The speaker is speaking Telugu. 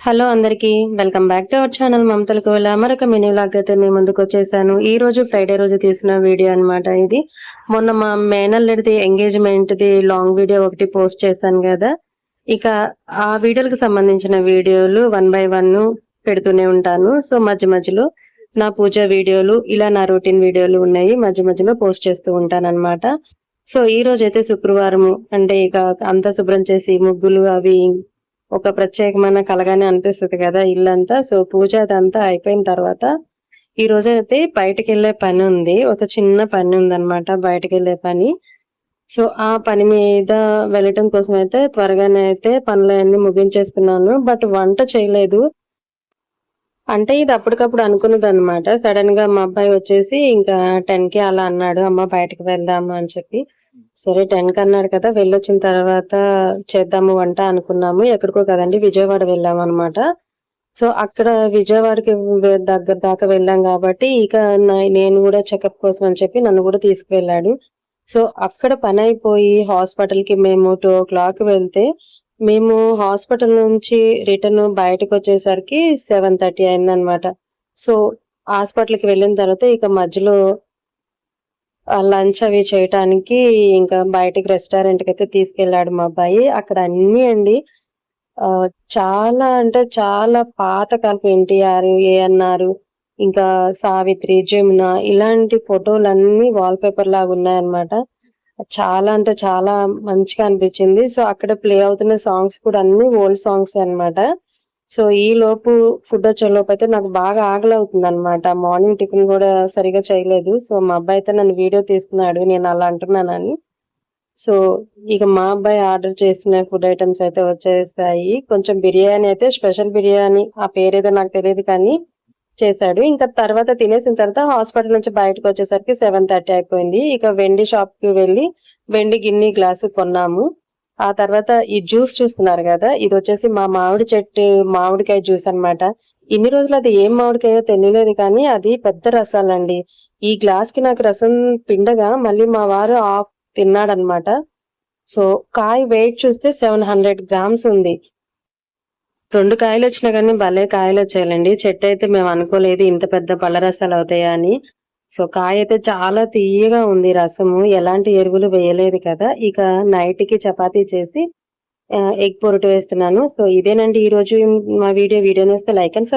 హలో అందరికి welcome back to our channel మమతల కోల మరొక మినీ వ్లాగ్ అయితే మీ ముందుకు వచ్చేసాను. ఈ రోజు ఫ్రైడే రోజు తీసిన వీడియో అన్నమాట ఇది. మొన్న మా మేనల్లుడిది ఎంగేజ్మెంట్ది లాంగ్ వీడియో ఒకటి పోస్ట్ చేశాను కదా. ఇక ఆ వీడియోలకు సంబంధించిన వీడియోలు 1 బై 1 పెడుతూనే ఉంటాను. సో మధ్య మధ్యలో నా పూజ వీడియోలు ఇలా నా రొటీన్ వీడియోలు ఉన్నాయి. మధ్య మధ్యలో పోస్ట్ చేస్తూ ఉంటాను అన్నమాట. సో ఈ రోజు అయితే శుక్రవారం అంటే ఇక అంతా శుభ్రం చేసి ముగ్గులు అవి ఒక ప్రత్యేకమైన కలగానే అనిపిస్తది కదా ఇల్లంతా. సో పూజ అదంతా అయిపోయిన తర్వాత ఈ రోజైతే బయటికెళ్ళే పని ఉంది. ఒక చిన్న పని ఉందన్నమాట బయటికెళ్ళే పని. సో ఆ పని మీద వెళ్ళటం కోసం అయితే త్వరగానే అయితే పనులన్నీ ముగించేసుకున్నాను. బట్ వంట చేయలేదు. అంటే ఇది అప్పటికప్పుడు అనుకున్నదన్నమాట. సడెన్ గా మా అబ్బాయి వచ్చేసి ఇంకా 10కి అలా అన్నాడు. అమ్మ బయటకి వెళ్దాము అని చెప్పి. సరే 10కి అన్నాడు కదా వెళ్ళొచ్చిన తర్వాత చేద్దాము వంట అనుకున్నాము. ఎక్కడికో కదండి విజయవాడ వెళ్ళామన్నమాట. సో అక్కడ విజయవాడకి దగ్గర దాకా వెళ్ళాం కాబట్టి ఇక నేను కూడా చెకప్ కోసం అని చెప్పి నన్ను కూడా తీసుకువెళ్ళాడు. సో అక్కడ పని అయిపోయి హాస్పిటల్‌కి మేము 2:00 వెళ్తే మేము హాస్పిటల్ నుంచి రిటర్న్ బయటకొచ్చేసరికి 7:30 అయిందన్నమాట. సో హాస్పిటల్‌కి వెళ్ళిన తర్వాత ఇక మధ్యలో లంచ్ అవి చేయటానికి ఇంకా బయటికి రెస్టారెంట్‌కైతే తీసుకెళ్ళాడు మా అబ్బాయి. అక్కడ అన్నీ అండి చాలా అంటే చాలా పాత కాలపు ఎన్టీఆర్, ఏఎన్నార్ ఇంకా సావిత్రి, జమున ఇలాంటి ఫోటోలన్నీ వాల్ పేపర్ లాగా ఉన్నాయన్నమాట. చాలా అంటే చాలా మంచిగా అనిపించింది. సో అక్కడ ప్లే అవుతున్న సాంగ్స్ కూడా అన్ని ఓల్డ్ సాంగ్సే అన్నమాట. సో ఈలోపు ఫుడొచ్చేలోపు అయితే నాకు బాగా ఆకలవుతుందన్నమాట. మార్నింగ్ టిఫిన్ గూడా సరిగ్గా చేయలేదు. సో మా అబ్బాయి అయితే నన్ను వీడియో తీస్తున్నాడు నేను అలా అంటున్నానని. సో ఇక మా అబ్బాయి ఆర్డర్ చేసిన ఫుడ్ ఐటెమ్స్ అయితే వచ్చేసాయి. కొంచెం బిర్యానీ అయితే స్పెషల్ బిర్యానీ ఆ పేరేదో నాకు తెలీదు కానీ చేశాడు. ఇంకా తర్వాత తినేసిన తర్వాత హాస్పిటల్ నుంచి బయటకొచ్చేసరికి 7:30 అయిపోయింది. ఇక వెండి షాప్‌కి వెళ్లి వెండి గిన్ని, గ్లాసు కొన్నాము. ఆ తర్వాత ఈ జ్యూస్ చూస్తున్నారు గదా! ఇదొచ్చేసి మా మామిడి చెట్టు మామిడికాయ జ్యూస్ అన్నమాట. ఇన్ని రోజులు అది ఏం మామిడికాయో తెలియలేదు కానీ అది పెద్ద రసాలండి. ఈ గ్లాస్‌కి నాకు రసం పిండగా మళ్ళీ మా వారు హాఫ్ తిన్నాడన్నమాట. సో కాయ వెయిట్ చూస్తే 700 గ్రామ్స్ ఉంది. 2 కాయలొచ్చినా గానీ భలే కాయలొచ్చాయండి. చెట్టయితే మేము అనుకోలేదు ఇంత పెద్ద పళ్ళ రసాలవుతాయా అని. సో కాయయితే చాలా తియ్యగా ఉంది రసము. ఎలాంటి ఎరువులు వేయలేదు కదా! ఇక నైట్‌కి చపాతీ చేసి ఎగ్ పొరటు వేస్తున్నాను. సో ఇదేనండి ఈరోజు మా వీడియో. వీడియో నచ్చితే లైక్ అండ్